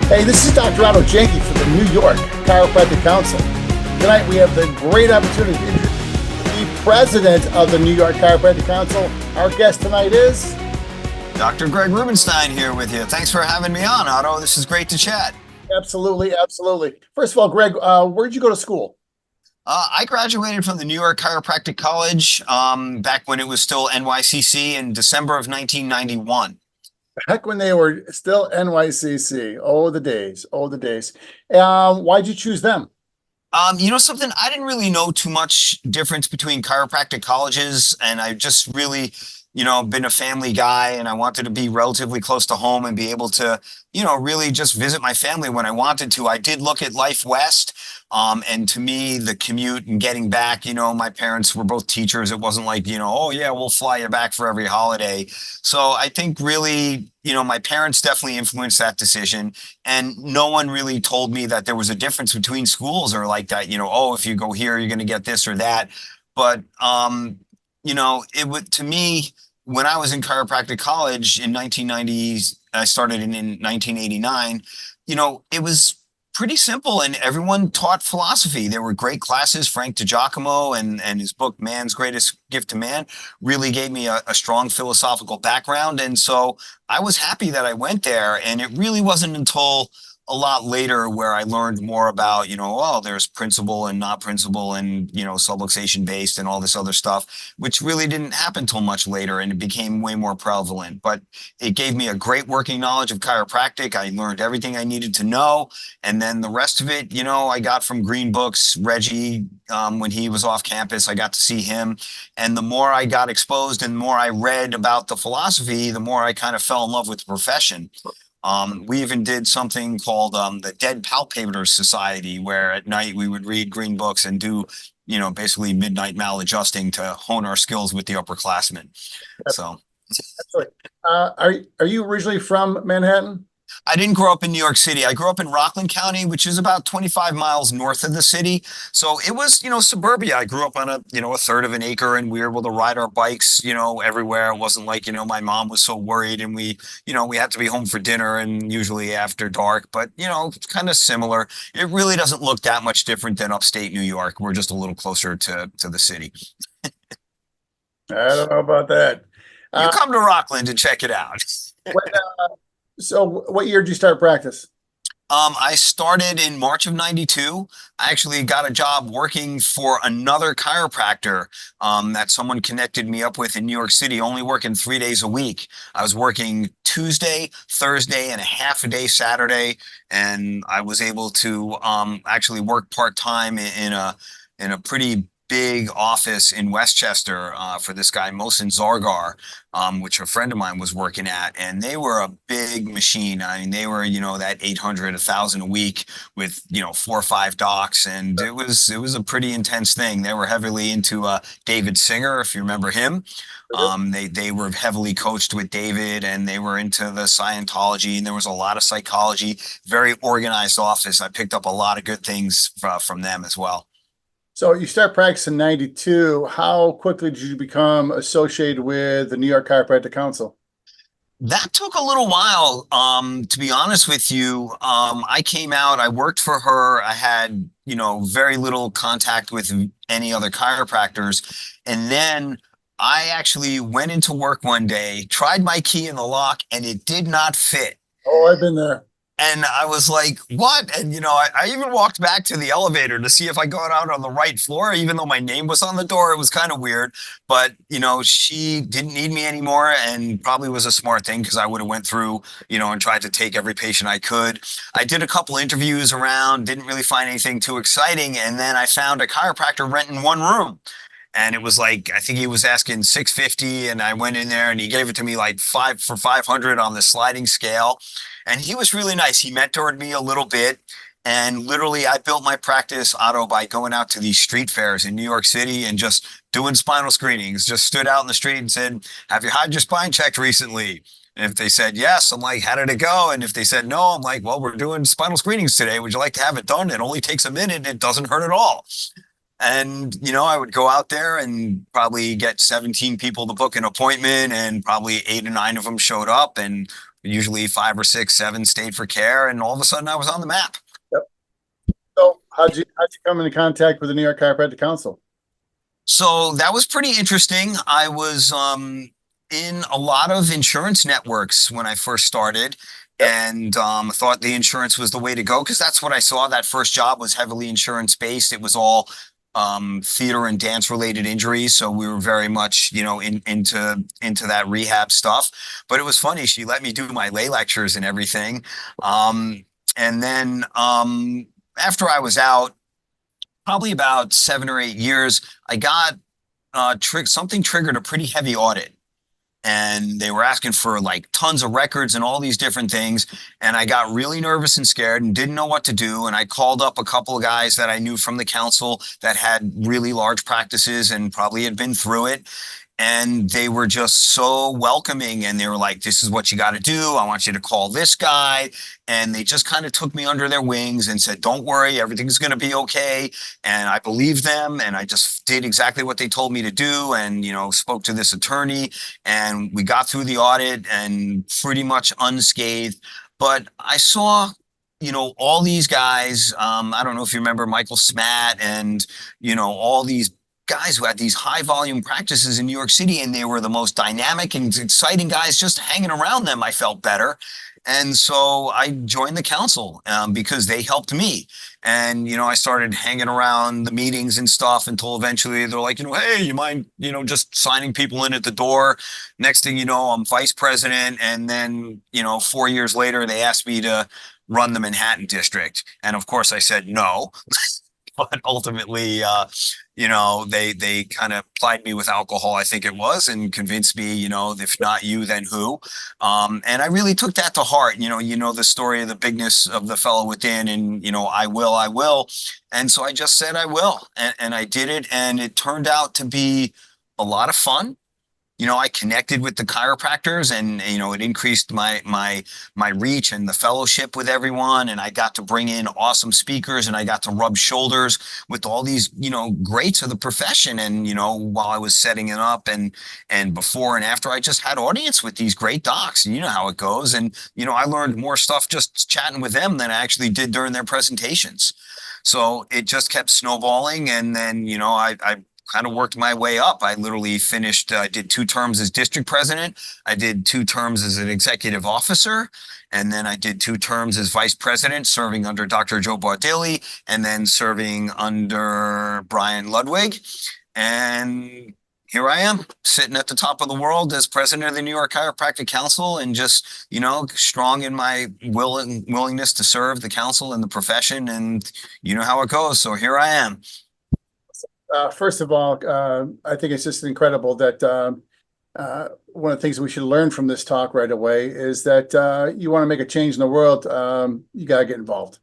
Hey, this is Dr. Otto Janke for the New York Chiropractic Council. Tonight we have the great opportunity to introduce the president of the New York Chiropractic Council. Our guest tonight is Dr. Gregg Rubinstein here with you. Thanks for having me on, Otto. This is great to chat. Absolutely. First of all, Greg, where did you go to school? I graduated from the New York Chiropractic College back when it was still NYCC in December of 1991. Back when they were still NYCC. Oh, the days. Oh, the days. Why'd you choose them? Something, I didn't really know too much difference between chiropractic colleges, and I just really, been a family guy, and I wanted to be relatively close to home and be able to, really just visit my family when I wanted to. I did look at Life West. And to me, the commute and getting back, my parents were both teachers. It wasn't like, oh yeah, we'll fly you back for every holiday. So I think really, my parents definitely influenced that decision. And no one really told me that there was a difference between schools or like that, oh, if you go here, you're going to get this or that. But, it would, to me, when I was in chiropractic college in 1990, I started in 1989, it was pretty simple, and everyone taught philosophy. There were great classes. Frank DiGiacomo and his book Man's Greatest Gift to Man really gave me a strong philosophical background, and so I was happy that I went there. And it really wasn't until a lot later where I learned more about, oh, there's principle and not principle and, subluxation based and all this other stuff, which really didn't happen till much later, and it became way more prevalent. But it gave me a great working knowledge of chiropractic. I learned everything I needed to know. And then the rest of it, I got from Green Books. Reggie, when he was off campus, I got to see him. And the more I got exposed and the more I read about the philosophy, the more I kind of fell in love with the profession. We even did something called the Dead Palpators Society, where at night we would read Green Books and do, basically midnight maladjusting to hone our skills with the upperclassmen. So, Are you originally from Manhattan? I didn't grow up in New York City. I grew up in Rockland County, which is about 25 miles north of the city. So it was, suburbia. I grew up on a third of an acre, and we were able to ride our bikes, everywhere. It wasn't like, my mom was so worried and we had to be home for dinner and usually after dark, but, it's kind of similar. It really doesn't look that much different than upstate New York. We're just a little closer to the city. I don't know about that. You come to Rockland and check it out. So what year did you start practice? I started in March of 92. I actually got a job working for another chiropractor that someone connected me up with in New York City, only working 3 days a week. I was working Tuesday, Thursday, and a half a day Saturday, and I was able to actually work part-time in a pretty big office in Westchester for this guy, Mohsen Zargar, which a friend of mine was working at. And they were a big machine. I mean, they were, that 800, 1,000 a week with, 4 or 5 docs. And it was a pretty intense thing. They were heavily into David Singer, if you remember him. They were heavily coached with David, and they were into the Scientology, and there was a lot of psychology, very organized office. I picked up a lot of good things from them as well. So you start practicing in 92. How quickly did you become associated with the New York Chiropractic Council? That took a little while, to be honest with you. I came out, I worked for her. I had, very little contact with any other chiropractors. And then I actually went into work one day, tried my key in the lock, and it did not fit. Oh, I've been there. And I was like, what? And, I even walked back to the elevator to see if I got out on the right floor, even though my name was on the door. It was kind of weird. But, she didn't need me anymore, and probably was a smart thing, because I would have went through, and tried to take every patient I could. I did a couple interviews around, didn't really find anything too exciting. And then I found a chiropractor renting one room. And it was like, I think he was asking $650, and I went in there and he gave it to me like 500 on the sliding scale. And he was really nice. He mentored me a little bit. And literally, I built my practice, Otto, by going out to these street fairs in New York City and just doing spinal screenings. Just stood out in the street and said, have you had your spine checked recently? And if they said yes, I'm like, how did it go? And if they said no, I'm like, well, we're doing spinal screenings today. Would you like to have it done? It only takes a minute and it doesn't hurt at all. And, I would go out there and probably get 17 people to book an appointment, and probably 8 or 9 of them showed up. And usually 5 or 6, 7 stayed for care, and all of a sudden I was on the map. Yep. So how'd you come into contact with the New York Chiropractic Council? So that was pretty interesting. I was in a lot of insurance networks when I first started, Yep. and thought the insurance was the way to go because that's what I saw. That first job was heavily insurance based. It was all theater and dance related injuries, so we were very much, into that rehab stuff. But it was funny. She let me do my lay lectures and everything, and then after I was out, probably about 7 or 8 years, I got something triggered a pretty heavy audit, and they were asking for like tons of records and all these different things. And I got really nervous and scared and didn't know what to do. And I called up a couple of guys that I knew from the council that had really large practices and probably had been through it. And they were just so welcoming, and they were like, this is what you got to do. I want you to call this guy. And they just kind of took me under their wings and said, don't worry, everything's going to be okay. And I believed them, and I just did exactly what they told me to do, and, spoke to this attorney, and we got through the audit and pretty much unscathed. But I saw, all these guys. I don't know if you remember Michael Smat and, all these guys who had these high volume practices in New York City, and they were the most dynamic and exciting guys. Just hanging around them, I felt better. And so I joined the council because they helped me. And, I started hanging around the meetings and stuff until eventually they're like, hey, you mind, just signing people in at the door? Next thing you know, I'm vice president. And then, 4 years later, they asked me to run the Manhattan district. And of course I said no. But ultimately, they kind of plied me with alcohol, I think it was, and convinced me, if not you, then who? And I really took that to heart. The story of the bigness of the fellow within, and I will, I will. And so I just said I will, and I did it, and it turned out to be a lot of fun. I connected with the chiropractors, and it increased my reach and the fellowship with everyone, and I got to bring in awesome speakers, and I got to rub shoulders with all these greats of the profession. And while I was setting it up, and before and after, I just had audience with these great docs, and you know how it goes. And I learned more stuff just chatting with them than I actually did during their presentations. So it just kept snowballing, and then I kind of worked my way up. I literally finished, I did 2 terms as district president. I did 2 terms as an executive officer. And then I did 2 terms as vice president, serving under Dr. Joe Bardilli, and then serving under Brian Ludwig. And here I am, sitting at the top of the world as president of the New York Chiropractic Council, and just, strong in my will and willingness to serve the council and the profession. And you know how it goes. So here I am. First of all, I think it's just incredible that one of the things that we should learn from this talk right away is that you want to make a change in the world, you got to get involved.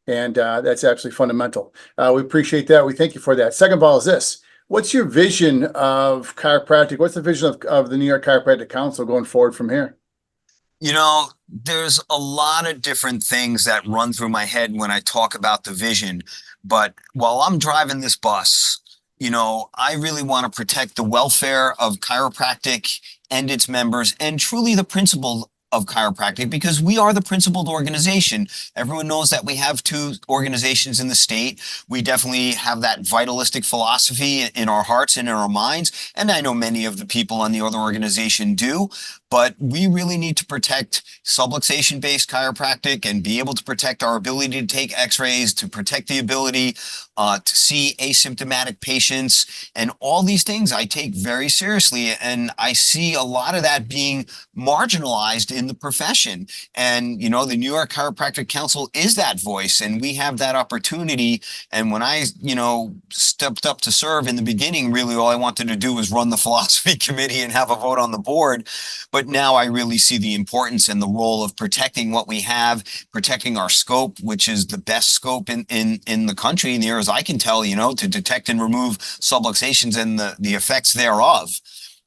And that's absolutely fundamental. We appreciate that. We thank you for that. Second of all is this. What's your vision of chiropractic? What's the vision of the New York Chiropractic Council going forward from here? There's a lot of different things that run through my head when I talk about the vision. But while I'm driving this bus, I really want to protect the welfare of chiropractic and its members, and truly the principle of chiropractic, because we are the principled organization. Everyone knows that we have 2 organizations in the state. We definitely have that vitalistic philosophy in our hearts and in our minds. And I know many of the people on the other organization do. But we really need to protect subluxation-based chiropractic and be able to protect our ability to take x-rays, to protect the ability to see asymptomatic patients. And all these things I take very seriously. And I see a lot of that being marginalized in the profession. And, the New York Chiropractic Council is that voice, and we have that opportunity. And when I, stepped up to serve in the beginning, really all I wanted to do was run the philosophy committee and have a vote on the board. But now I really see the importance and the role of protecting what we have, protecting our scope, which is the best scope in the country, near as I can tell, to detect and remove subluxations and the effects thereof.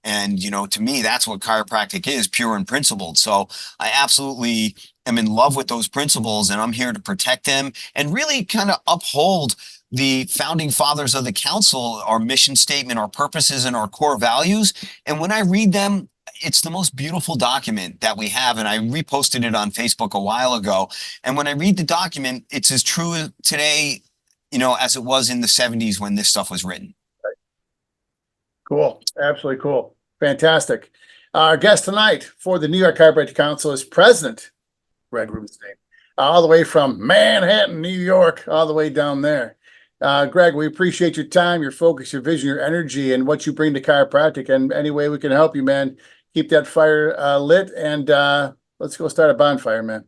And, to me, that's what chiropractic is, pure and principled. So I absolutely am in love with those principles, and I'm here to protect them and really kind of uphold the founding fathers of the council, our mission statement, our purposes, and our core values. And when I read them, it's the most beautiful document that we have. And I reposted it on Facebook a while ago. And when I read the document, it's as true today, as it was in the 70s when this stuff was written. Cool. Absolutely cool. Fantastic. Our guest tonight for the New York Chiropractic Council is President Gregg Rubinstein, all the way from Manhattan, New York, all the way down there. Gregg, we appreciate your time, your focus, your vision, your energy, and what you bring to chiropractic. And any way we can help you, man, keep that fire lit, and let's go start a bonfire, man.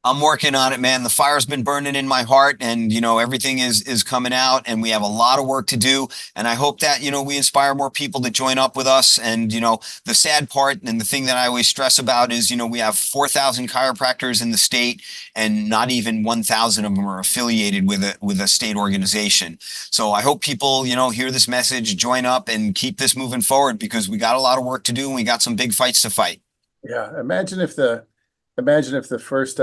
I'm working on it, man. The fire's been burning in my heart, and everything is coming out, and we have a lot of work to do. And I hope that we inspire more people to join up with us. And the sad part and the thing that I always stress about is we have 4,000 chiropractors in the state, and not even 1,000 of them are affiliated with a state organization. So I hope people hear this message, join up, and keep this moving forward, because we got a lot of work to do, and we got some big fights to fight. Yeah, imagine if the first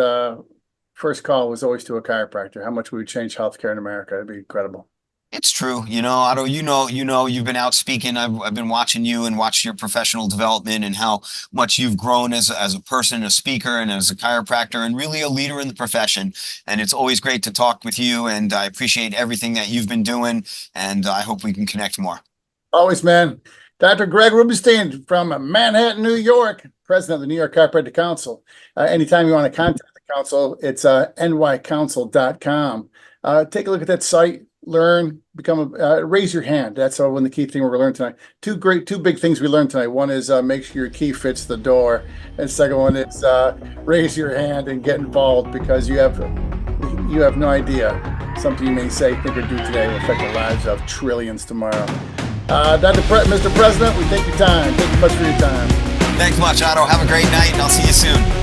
call was always to a chiropractor. How much we would change healthcare in America? It'd be incredible. It's true. Otto, you've been out speaking. I've been watching you and watched your professional development and how much you've grown as a person, a speaker, and as a chiropractor, and really a leader in the profession. And it's always great to talk with you. And I appreciate everything that you've been doing. And I hope we can connect more. Always, man. Dr. Gregg Rubinstein from Manhattan, New York, president of the New York Chiropractic Council. Anytime you want to contact the council, it's nycouncil.com. Take a look at that site, learn, raise your hand. That's one of the key things we're learning tonight. Two big things we learned tonight. One is make sure your key fits the door, and second one is raise your hand and get involved, because you have no idea. Something you may say, think, or do today will affect the lives of trillions tomorrow. Mr. President, we thank your time. Thank you much for your time. Thanks much, Otto. Have a great night, and I'll see you soon.